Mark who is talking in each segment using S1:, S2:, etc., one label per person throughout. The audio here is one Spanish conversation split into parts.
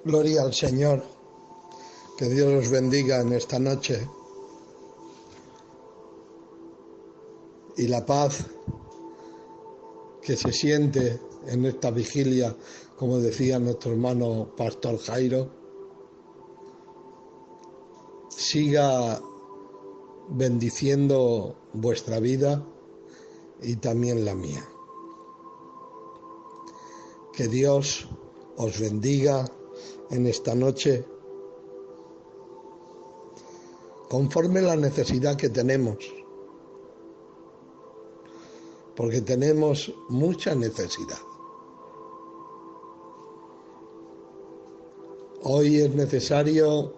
S1: Gloria al Señor, que Dios los bendiga en esta noche y la paz que se siente en esta vigilia, como decía nuestro hermano Pastor Jairo, siga bendiciendo vuestra vida y también la mía. Que Dios os bendiga en esta noche conforme la necesidad que tenemos, porque tenemos mucha necesidad. Hoy es necesario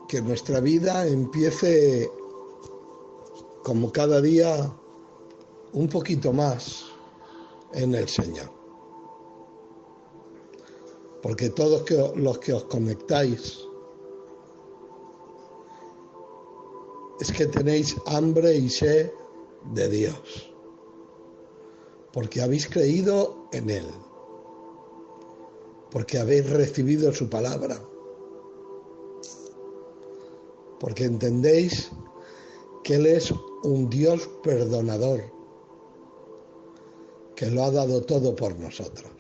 S1: que nuestra vida empiece, como cada día, un poquito más en el Señor. Porque todos los que os conectáis es que tenéis hambre y sed de Dios, porque habéis creído en Él, porque habéis recibido su palabra, porque entendéis que Él es un Dios perdonador, que lo ha dado todo por nosotros.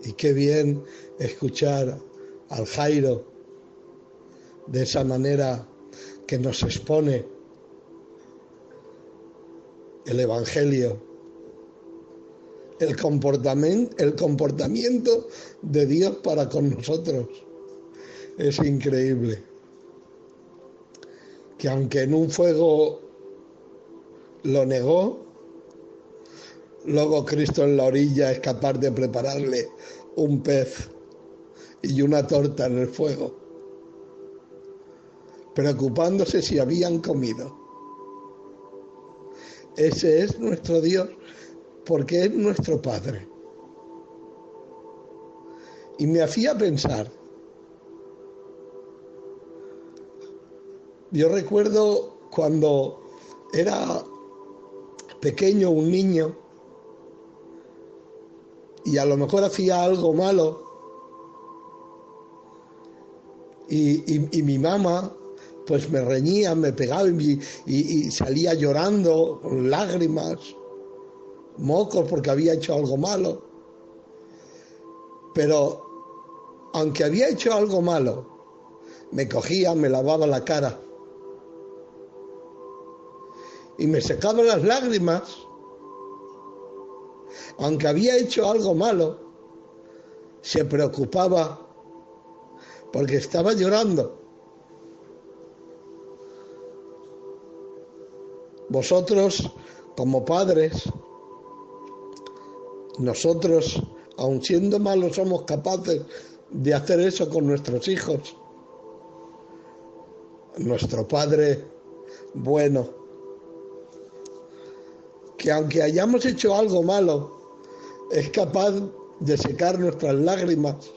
S1: Y qué bien escuchar al Jairo de esa manera que nos expone el Evangelio, el comportamiento de Dios para con nosotros. Es increíble que aunque en un fuego lo negó, luego Cristo en la orilla es capaz de prepararle un pez y una torta en el fuego, preocupándose si habían comido. Ese es nuestro Dios, porque es nuestro Padre. Y me hacía pensar, yo recuerdo cuando era pequeño, un niño, y a lo mejor hacía algo malo, y mi mamá pues me reñía, me pegaba y salía llorando con lágrimas, mocos porque había hecho algo malo. Pero aunque había hecho algo malo, me cogía, me lavaba la cara y me secaba las lágrimas. Aunque había hecho algo malo, se preocupaba porque estaba llorando. Vosotros, como padres, nosotros, aun siendo malos, somos capaces de hacer eso con nuestros hijos. Nuestro Padre bueno, que aunque hayamos hecho algo malo, es capaz de secar nuestras lágrimas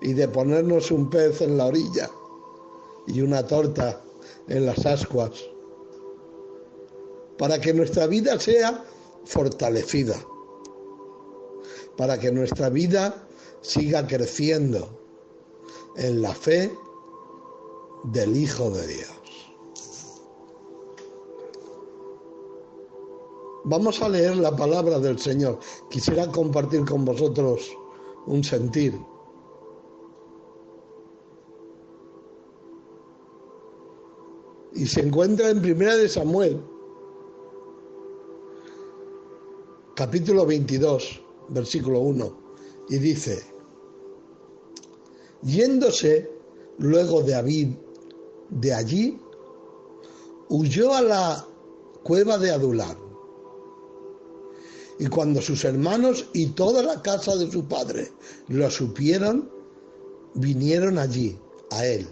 S1: y de ponernos un pez en la orilla y una torta en las ascuas, para que nuestra vida sea fortalecida, para que nuestra vida siga creciendo en la fe del Hijo de Dios. Vamos a leer la palabra del Señor. Quisiera compartir con vosotros un sentir. Y se encuentra en 1 de Samuel, capítulo 22, versículo 1, y dice: yéndose luego de David de allí, huyó a la cueva de Adulam. Y cuando sus hermanos y toda la casa de su padre lo supieron, vinieron allí a él.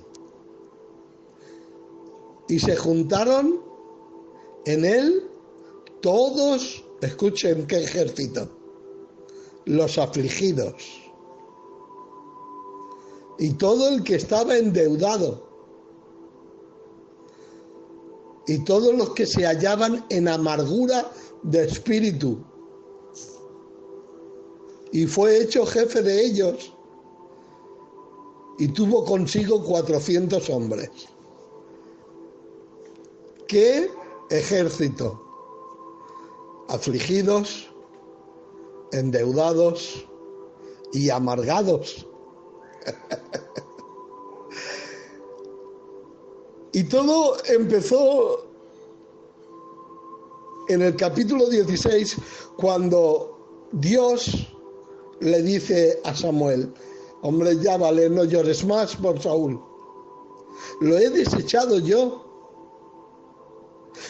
S1: Y se juntaron en él todos, escuchen qué ejército, los afligidos y todo el que estaba endeudado, y todos los que se hallaban en amargura de espíritu. Y fue hecho jefe de ellos, y tuvo consigo 400 hombres. ¡Qué ejército! Afligidos, endeudados y amargados. Y todo empezó en el capítulo 16, cuando Dios le dice a Samuel: hombre, ya vale, no llores más por Saúl. Lo he desechado yo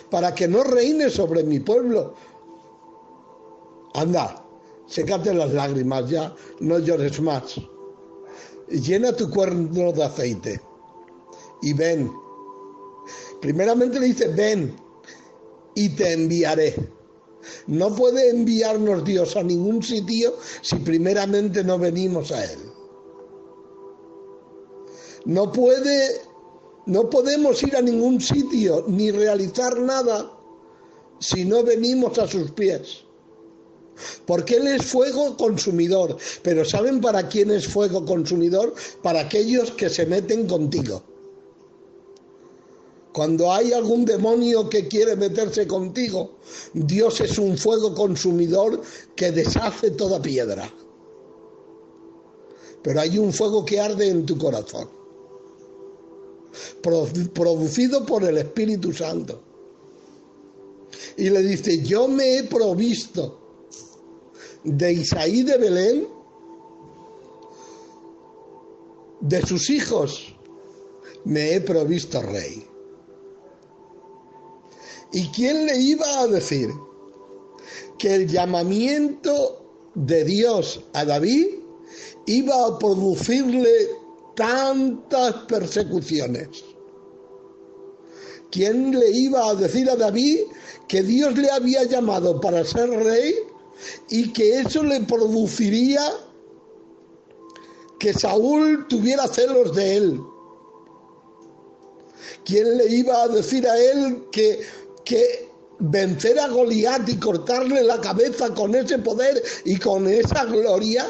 S1: para que no reine sobre mi pueblo. Anda, sécate las lágrimas ya, no llores más. Llena tu cuerno de aceite y ven. Primeramente le dice: ven y te enviaré. No puede enviarnos Dios a ningún sitio si primeramente no venimos a Él. No podemos ir a ningún sitio ni realizar nada si no venimos a sus pies. Porque Él es fuego consumidor. Pero ¿saben para quién es fuego consumidor? Para aquellos que se meten contigo. Cuando hay algún demonio que quiere meterse contigo, Dios es un fuego consumidor que deshace toda piedra. Pero hay un fuego que arde en tu corazón, producido por el Espíritu Santo. Y le dice: yo me he provisto de Isaí de Belén, de sus hijos, me he provisto rey. ¿Y quién le iba a decir que el llamamiento de Dios a David iba a producirle tantas persecuciones? ¿Quién le iba a decir a David que Dios le había llamado para ser rey y que eso le produciría que Saúl tuviera celos de él? ¿Quién le iba a decir a él que vencer a Goliat y cortarle la cabeza con ese poder y con esa gloria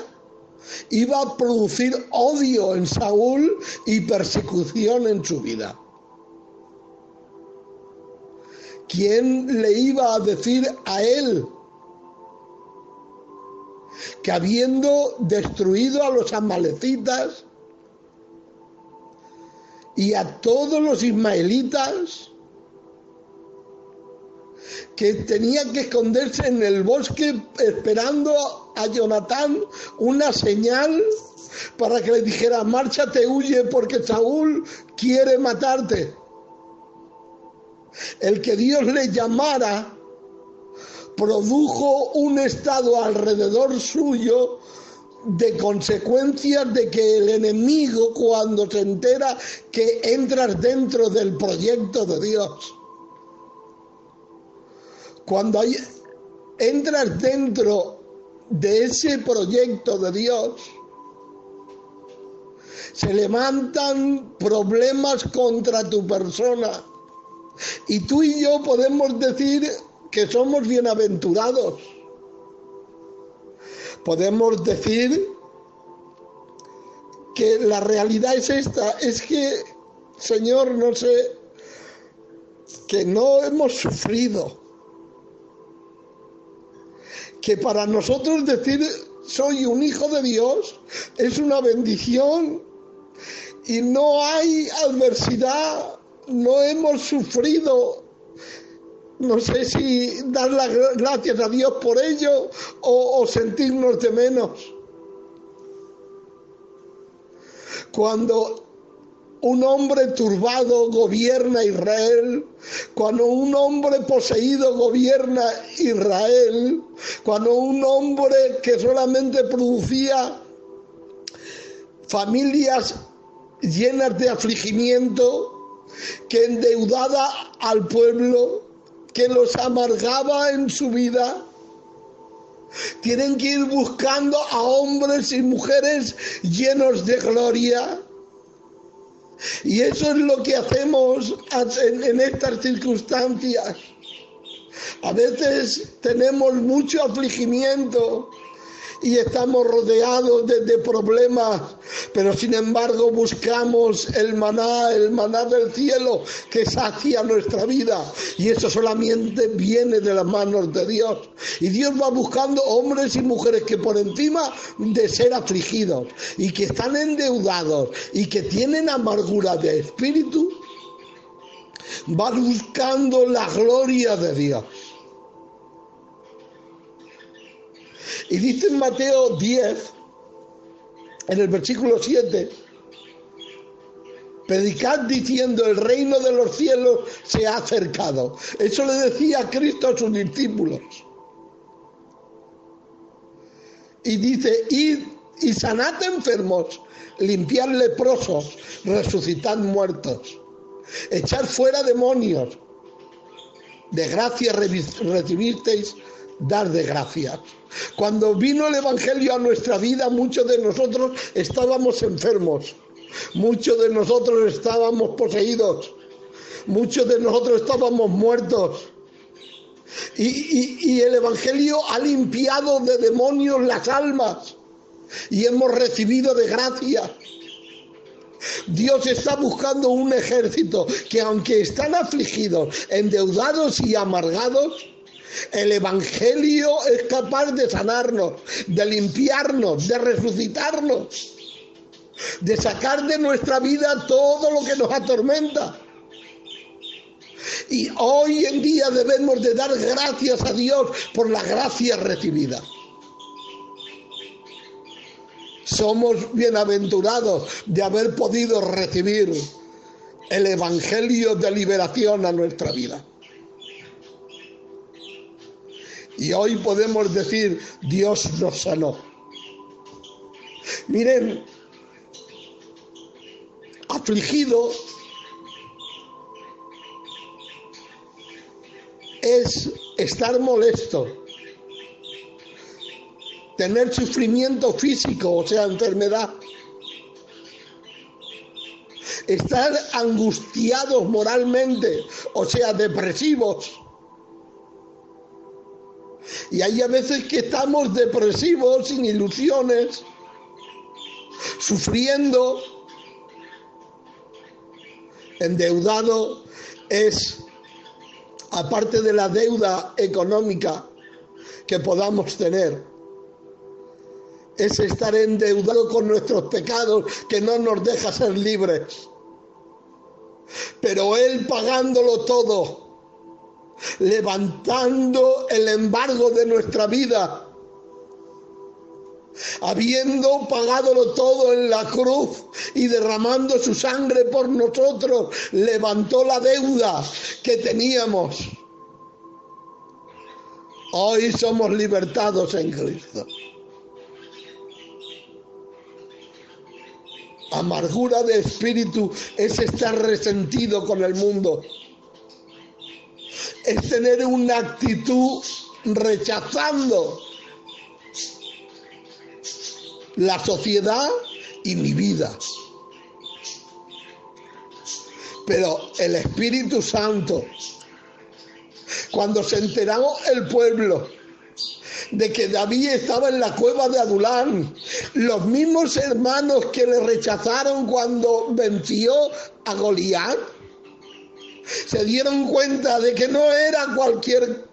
S1: iba a producir odio en Saúl y persecución en su vida? ¿Quién le iba a decir a él que habiendo destruido a los amalecitas y a todos los ismaelitas, que tenía que esconderse en el bosque esperando a Jonatán una señal para que le dijera: márchate, huye, porque Saúl quiere matarte? El que Dios le llamara produjo un estado alrededor suyo de consecuencias de que el enemigo, cuando se entera que entras dentro del proyecto de Dios, cuando entras dentro de ese proyecto de Dios, se levantan problemas contra tu persona. Y tú y yo podemos decir que somos bienaventurados. Podemos decir que la realidad es esta: es que, Señor, no sé, que no hemos sufrido. Que para nosotros decir soy un hijo de Dios es una bendición, y no hay adversidad, no hemos sufrido. No sé si dar las gracias a Dios por ello o sentirnos de menos. Cuando un hombre turbado gobierna Israel, cuando un hombre poseído gobierna Israel, cuando un hombre que solamente producía familias llenas de afligimiento, que endeudaba al pueblo, que los amargaba en su vida, tienen que ir buscando a hombres y mujeres llenos de gloria, Y eso es lo que hacemos en estas circunstancias. A veces tenemos mucho afligimiento y estamos rodeados de problemas, pero sin embargo buscamos el maná del cielo que sacia nuestra vida, y eso solamente viene de las manos de Dios. Y Dios va buscando hombres y mujeres que por encima de ser afligidos y que están endeudados y que tienen amargura de espíritu, van buscando la gloria de Dios. Y dice en Mateo 10, en el versículo 7, predicad diciendo, el reino de los cielos se ha acercado. Eso le decía Cristo a sus discípulos. Y dice, id y sanad enfermos, limpiad leprosos, resucitad muertos, echad fuera demonios. De gracia recibisteis, dar de gracias. Cuando vino el Evangelio a nuestra vida, muchos de nosotros estábamos enfermos, muchos de nosotros estábamos poseídos, muchos de nosotros estábamos muertos. Y el Evangelio ha limpiado de demonios las almas y hemos recibido de gracia. Dios está buscando un ejército que, aunque están afligidos, endeudados y amargados, el Evangelio es capaz de sanarnos, de limpiarnos, de resucitarnos, de sacar de nuestra vida todo lo que nos atormenta. Y hoy en día debemos de dar gracias a Dios por la gracia recibida. Somos bienaventurados de haber podido recibir el Evangelio de liberación a nuestra vida. Y hoy podemos decir, Dios nos sanó. Miren, afligido es estar molesto, tener sufrimiento físico, o sea, enfermedad, estar angustiados moralmente, o sea, depresivos. Y hay a veces que estamos depresivos, sin ilusiones, sufriendo. Endeudado es, aparte de la deuda económica que podamos tener, es estar endeudado con nuestros pecados que no nos deja ser libres. Pero Él pagándolo todo, levantando el embargo de nuestra vida, habiendo pagadolo todo en la cruz y derramando su sangre por nosotros, levantó la deuda que teníamos. Hoy somos libertados en Cristo. Amargura de espíritu es estar resentido con el mundo. Es tener una actitud rechazando la sociedad y mi vida. Pero el Espíritu Santo, cuando se enteró el pueblo de que David estaba en la cueva de Adulán, los mismos hermanos que le rechazaron cuando venció a Goliat, se dieron cuenta de que no era cualquier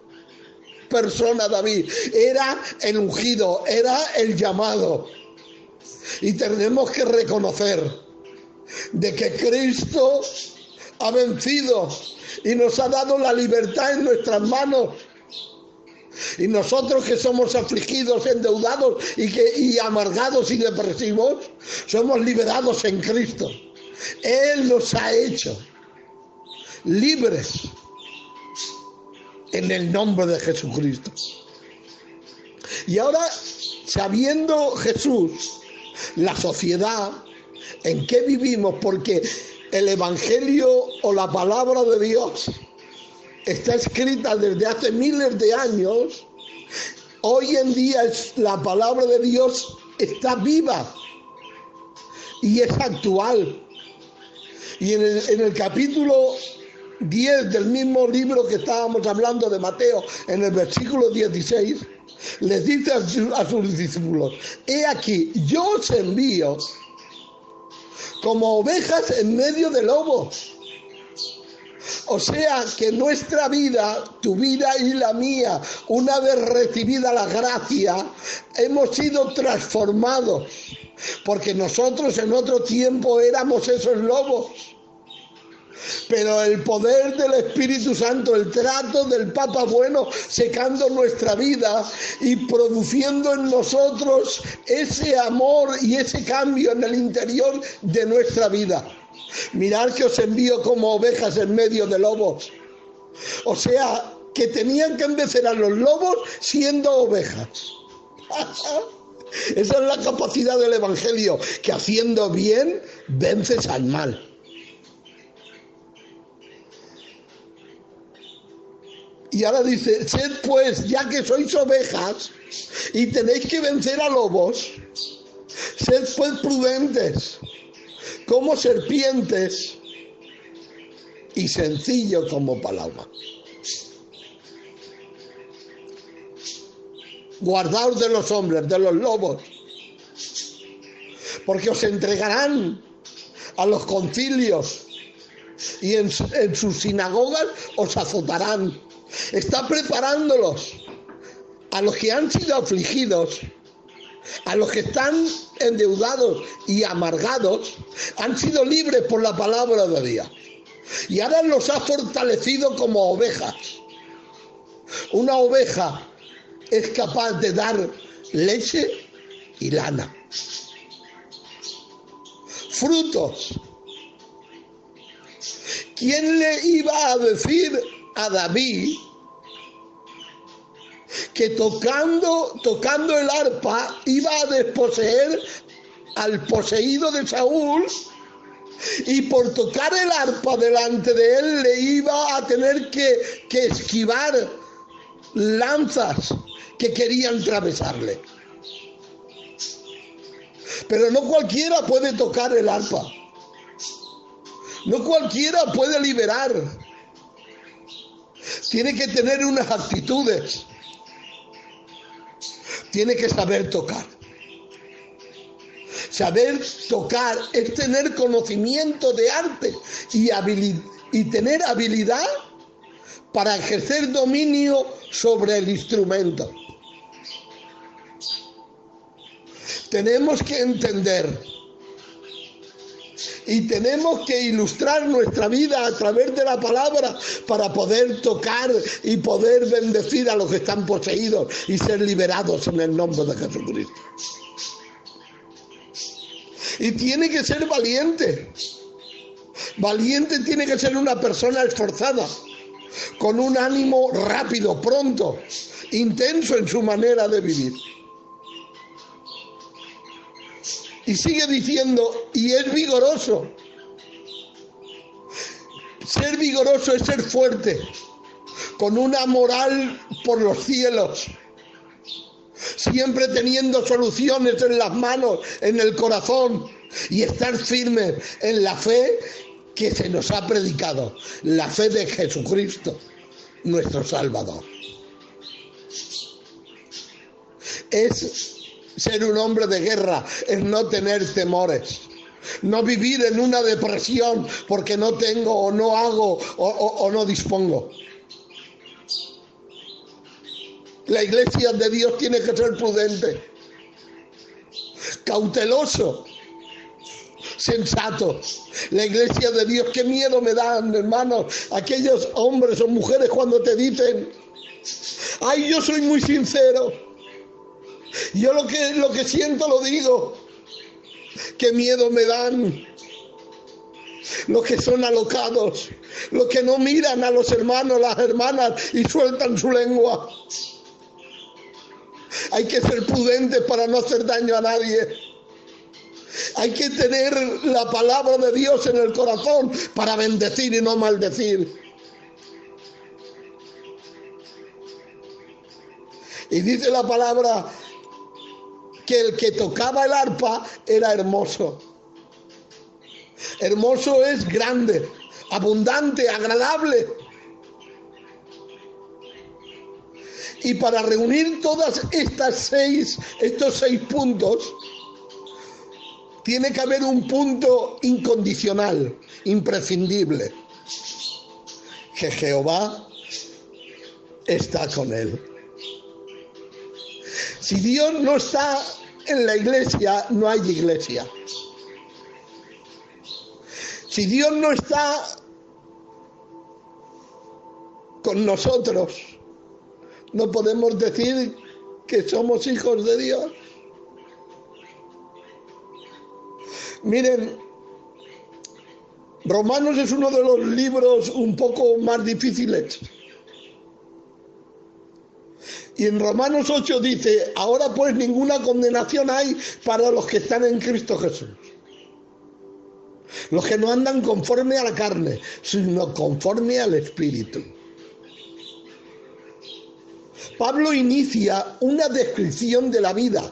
S1: persona David, era el ungido, era el llamado. Y tenemos que reconocer de que Cristo ha vencido y nos ha dado la libertad en nuestras manos. Y nosotros que somos afligidos, endeudados y amargados y depresivos, somos liberados en Cristo. Él nos ha hecho libres en el nombre de Jesucristo. Y ahora, sabiendo Jesús la sociedad en que vivimos, porque el Evangelio o la palabra de Dios está escrita desde hace miles de años, hoy en día la palabra de Dios está viva y es actual. Y en el capítulo 10 del mismo libro que estábamos hablando de Mateo, en el versículo 16, les dice a sus discípulos: he aquí, yo os envío como ovejas en medio de lobos. O sea que nuestra vida, tu vida y la mía, una vez recibida la gracia, hemos sido transformados, porque nosotros en otro tiempo éramos esos lobos. Pero el poder del Espíritu Santo, el trato del Papa Bueno, secando nuestra vida y produciendo en nosotros ese amor y ese cambio en el interior de nuestra vida. Mirad que os envío como ovejas en medio de lobos. O sea, que tenían que vencer a los lobos siendo ovejas. Esa es la capacidad del Evangelio, que haciendo bien vences al mal. Y ahora dice: sed pues, ya que sois ovejas y tenéis que vencer a lobos, sed pues prudentes como serpientes y sencillo como paloma. Guardaos de los hombres, de los lobos, porque os entregarán a los concilios y en sus sinagogas os azotarán. Está preparándolos a los que han sido afligidos, a los que están endeudados y amargados, han sido libres por la palabra de Dios. Y ahora los ha fortalecido como ovejas. Una oveja es capaz de dar leche y lana, frutos. ¿Quién le iba a decir a David que tocando el arpa iba a desposeer al poseído de Saúl, y por tocar el arpa delante de él le iba a tener que esquivar lanzas que querían atravesarle? Pero no cualquiera puede tocar el arpa, no cualquiera puede liberar. Tiene que tener unas actitudes, tiene que saber tocar. Saber tocar es tener conocimiento de arte y tener habilidad para ejercer dominio sobre el instrumento. Tenemos que entender y tenemos que ilustrar nuestra vida a través de la palabra para poder tocar y poder bendecir a los que están poseídos y ser liberados en el nombre de Jesucristo. Y tiene que ser valiente. Valiente tiene que ser una persona esforzada, con un ánimo rápido, pronto, intenso en su manera de vivir. Y sigue diciendo, y es vigoroso. Ser vigoroso es ser fuerte, con una moral por los cielos, siempre teniendo soluciones en las manos, en el corazón, y estar firmes en la fe que se nos ha predicado, la fe de Jesucristo, nuestro Salvador. Es ser un hombre de guerra, es no tener temores, no vivir en una depresión porque no tengo o no hago o no dispongo. La iglesia de Dios tiene que ser prudente, cauteloso, sensato. La iglesia de Dios, qué miedo me dan, hermanos, aquellos hombres o mujeres cuando te dicen: ay, yo soy muy sincero, yo lo que siento lo digo. Qué miedo me dan los que son alocados, los que no miran a los hermanos, las hermanas y sueltan su lengua. Hay que ser prudentes para no hacer daño a nadie. Hay que tener la palabra de Dios en el corazón para bendecir y no maldecir. Y dice la palabra que el que tocaba el arpa era hermoso. Hermoso es grande, abundante, agradable. Y para reunir todas estos seis puntos, tiene que haber un punto incondicional, imprescindible, que Jehová está con él. Si Dios no está en la iglesia, no hay iglesia. Si Dios no está con nosotros, no podemos decir que somos hijos de Dios. Miren, Romanos es uno de los libros un poco más difíciles. Y en Romanos 8 dice, ahora pues ninguna condenación hay para los que están en Cristo Jesús. Los que no andan conforme a la carne, sino conforme al Espíritu. Pablo inicia una descripción de la vida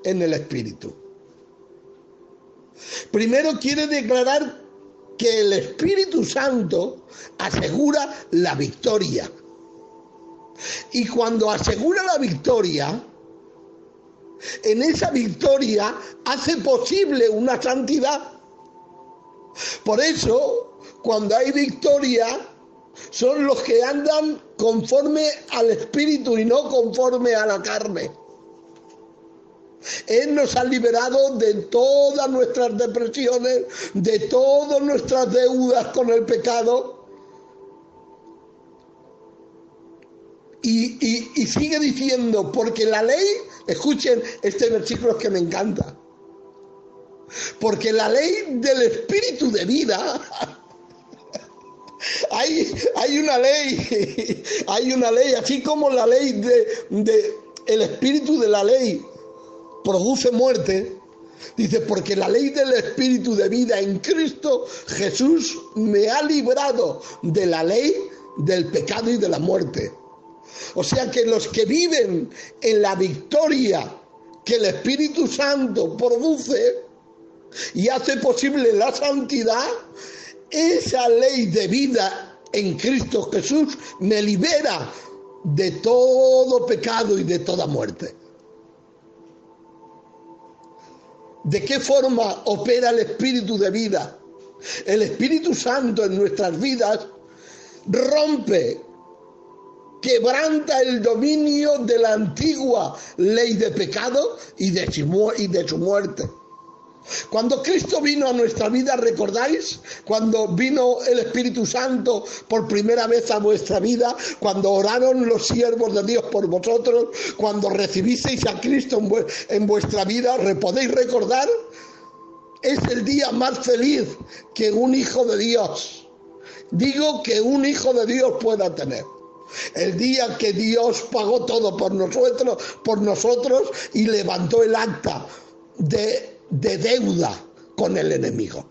S1: en el Espíritu. Primero quiere declarar que el Espíritu Santo asegura la victoria. Y cuando asegura la victoria, en esa victoria hace posible una santidad. Por eso, cuando hay victoria, son los que andan conforme al Espíritu y no conforme a la carne. Él nos ha liberado de todas nuestras depresiones, de todas nuestras deudas con el pecado. Y sigue diciendo, porque la ley, escuchen este versículo que me encanta, porque la ley del Espíritu de vida, hay una ley, así como la ley el Espíritu de la ley produce muerte, dice, porque la ley del Espíritu de vida en Cristo Jesús me ha librado de la ley del pecado y de la muerte. O sea que los que viven en la victoria que el Espíritu Santo produce y hace posible la santidad, esa ley de vida en Cristo Jesús me libera de todo pecado y de toda muerte. ¿De qué forma opera el Espíritu de vida? El Espíritu Santo en nuestras vidas rompe, quebranta el dominio de la antigua ley de pecado y de su muerte. Cuando Cristo vino a nuestra vida, ¿recordáis? Cuando vino el Espíritu Santo por primera vez a vuestra vida, cuando oraron los siervos de Dios por vosotros, cuando recibisteis a Cristo en vuestra vida, ¿podéis recordar? Es el día más feliz que un hijo de Dios, digo que un hijo de Dios pueda tener. El día que Dios pagó todo por nosotros y levantó el acta de deuda con el enemigo.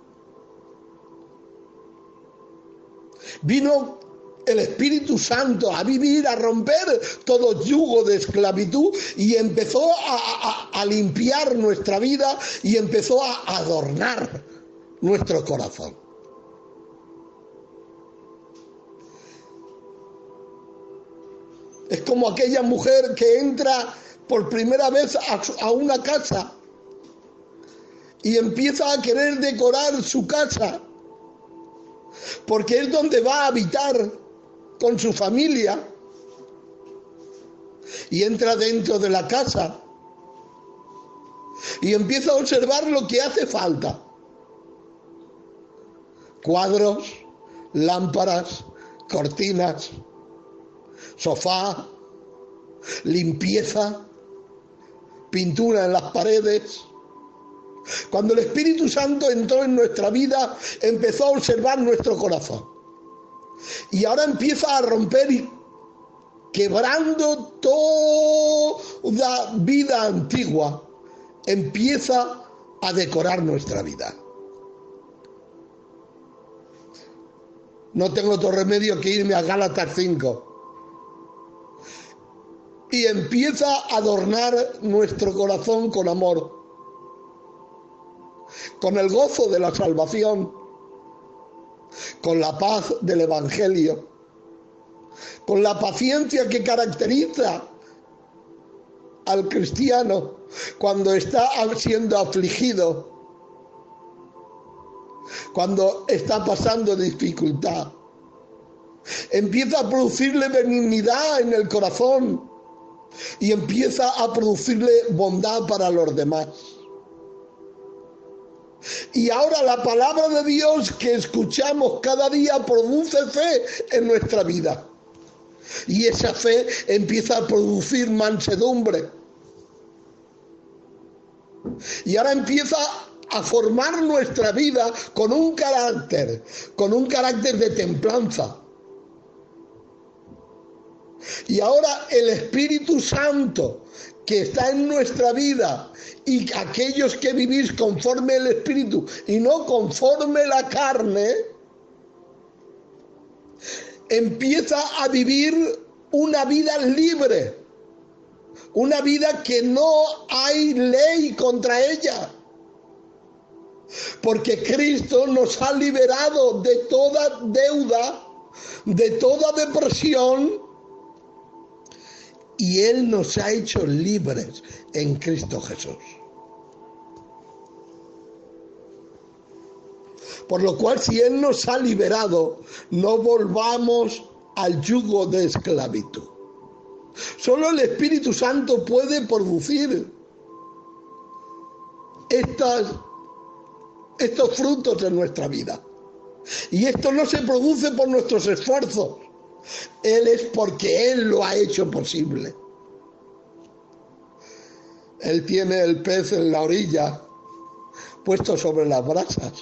S1: Vino el Espíritu Santo a vivir, a romper todo yugo de esclavitud y empezó a limpiar nuestra vida y empezó a adornar nuestro corazón. Es como aquella mujer que entra por primera vez a una casa y empieza a querer decorar su casa, porque es donde va a habitar con su familia, y entra dentro de la casa y empieza a observar lo que hace falta: cuadros, lámparas, cortinas, sofá, limpieza, pintura en las paredes. Cuando el Espíritu Santo entró en nuestra vida, empezó a observar nuestro corazón. Y ahora empieza a romper y quebrando toda vida antigua, empieza a decorar nuestra vida. No tengo otro remedio que irme a Gálatas 5. Y empieza a adornar nuestro corazón con amor, con el gozo de la salvación, con la paz del Evangelio, con la paciencia que caracteriza al cristiano cuando está siendo afligido, cuando está pasando dificultad. Empieza a producirle benignidad en el corazón y empieza a producirle bondad para los demás. Y ahora la palabra de Dios que escuchamos cada día produce fe en nuestra vida. Y esa fe empieza a producir mansedumbre. Y ahora empieza a formar nuestra vida con un carácter de templanza. Y ahora el Espíritu Santo que está en nuestra vida y aquellos que vivís conforme el Espíritu y no conforme la carne, empieza a vivir una vida libre, una vida que no hay ley contra ella, porque Cristo nos ha liberado de toda deuda, de toda depresión, y Él nos ha hecho libres en Cristo Jesús. Por lo cual, si Él nos ha liberado, no volvamos al yugo de esclavitud. Solo el Espíritu Santo puede producir estos frutos en nuestra vida. Y esto no se produce por nuestros esfuerzos. Él es porque Él lo ha hecho posible. Él tiene el pez en la orilla, puesto sobre las brasas.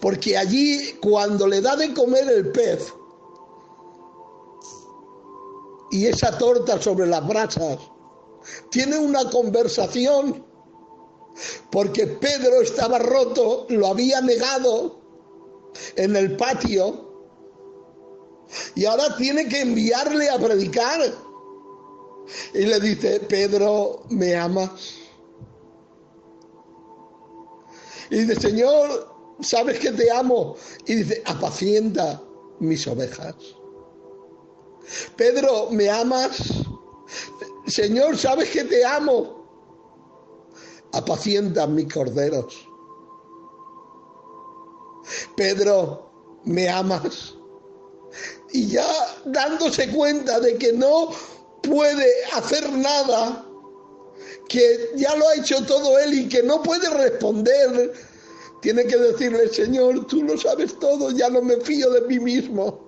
S1: Porque allí, cuando le da de comer el pez y esa torta sobre las brasas, tiene una conversación, porque Pedro estaba roto, lo había negado en el patio, y ahora tiene que enviarle a predicar. Y le dice: Pedro, ¿me amas? Y dice: Señor, ¿sabes que te amo? Y dice: apacienta mis ovejas. Pedro, ¿me amas? Señor, ¿sabes que te amo? Apacienta mis corderos. Pedro, ¿me amas? Y ya dándose cuenta de que no puede hacer nada, que ya lo ha hecho todo él y que no puede responder, tiene que decirle: Señor, tú lo sabes todo, ya no me fío de mí mismo.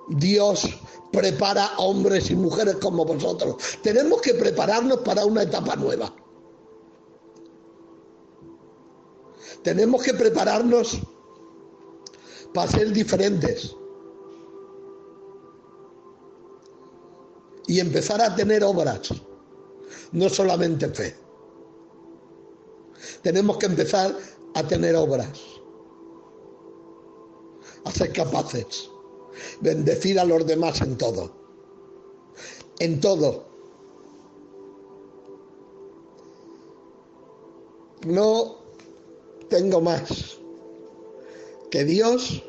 S1: Dios prepara hombres y mujeres como vosotros. Tenemos que prepararnos para una etapa nueva. Tenemos que prepararnos para ser diferentes y empezar a tener obras, no solamente fe. Tenemos que empezar a tener obras, a ser capaces, bendecir a los demás en todo. En todo. No tengo más. Que Dios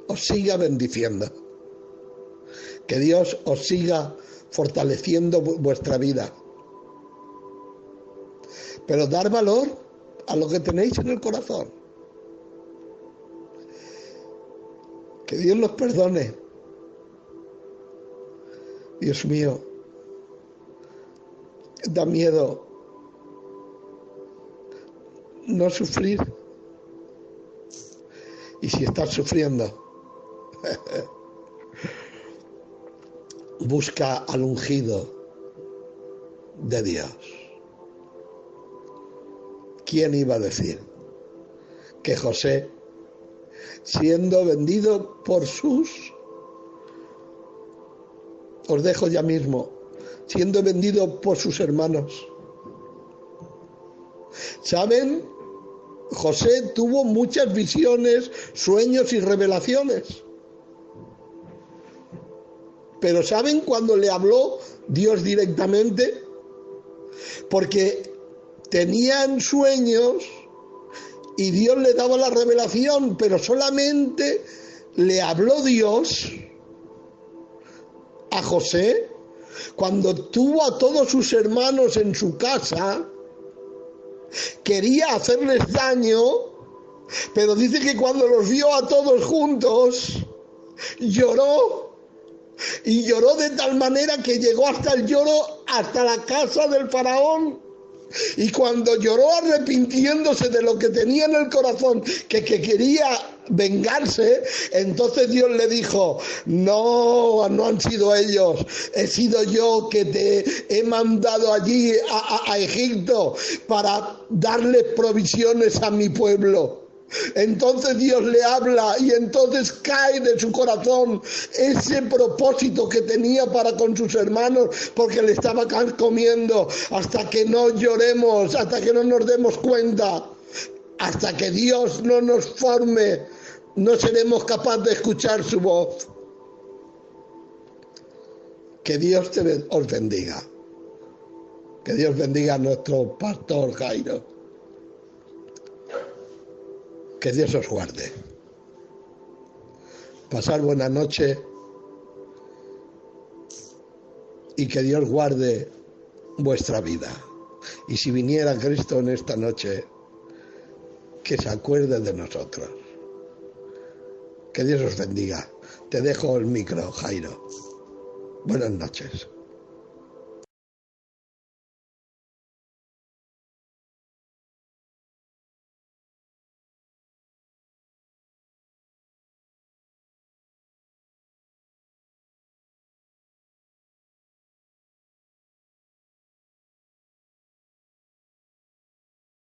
S1: os siga bendiciendo. Que Dios os siga fortaleciendo vuestra vida. Pero dar valor a lo que tenéis en el corazón. Que Dios los perdone. Dios mío, da miedo no sufrir. Y si estás sufriendo, busca al ungido de Dios. ¿Quién iba a decir que José, siendo vendido por os dejo ya mismo, siendo vendido por sus hermanos? ¿Saben? José tuvo muchas visiones, sueños y revelaciones. Pero ¿saben cuándo le habló Dios directamente? porque tenían sueños y Dios le daba la revelación, pero solamente le habló Dios a José cuando tuvo a todos sus hermanos en su casa. Quería hacerles daño, pero dice que cuando los vio a todos juntos, lloró. Y lloró de tal manera que llegó hasta el lloro, hasta la casa del faraón. Y cuando lloró arrepintiéndose de lo que tenía en el corazón, que quería vengarse, entonces Dios le dijo: no han sido ellos, he sido yo que te he mandado allí a Egipto para darles provisiones a mi pueblo. Entonces Dios le habla y entonces cae de su corazón ese propósito que tenía para con sus hermanos, porque le estaba comiendo. Hasta que no lloremos, hasta que no nos demos cuenta, hasta que Dios no nos forme, no seremos capaces de escuchar su voz. Que Dios os bendiga. Que Dios bendiga a nuestro pastor Jairo. Que Dios os guarde. Pasar buena noche y que Dios guarde vuestra vida. Y si viniera Cristo en esta noche, que se acuerde de nosotros. Que Dios os bendiga. Te dejo el micro, Jairo. Buenas noches.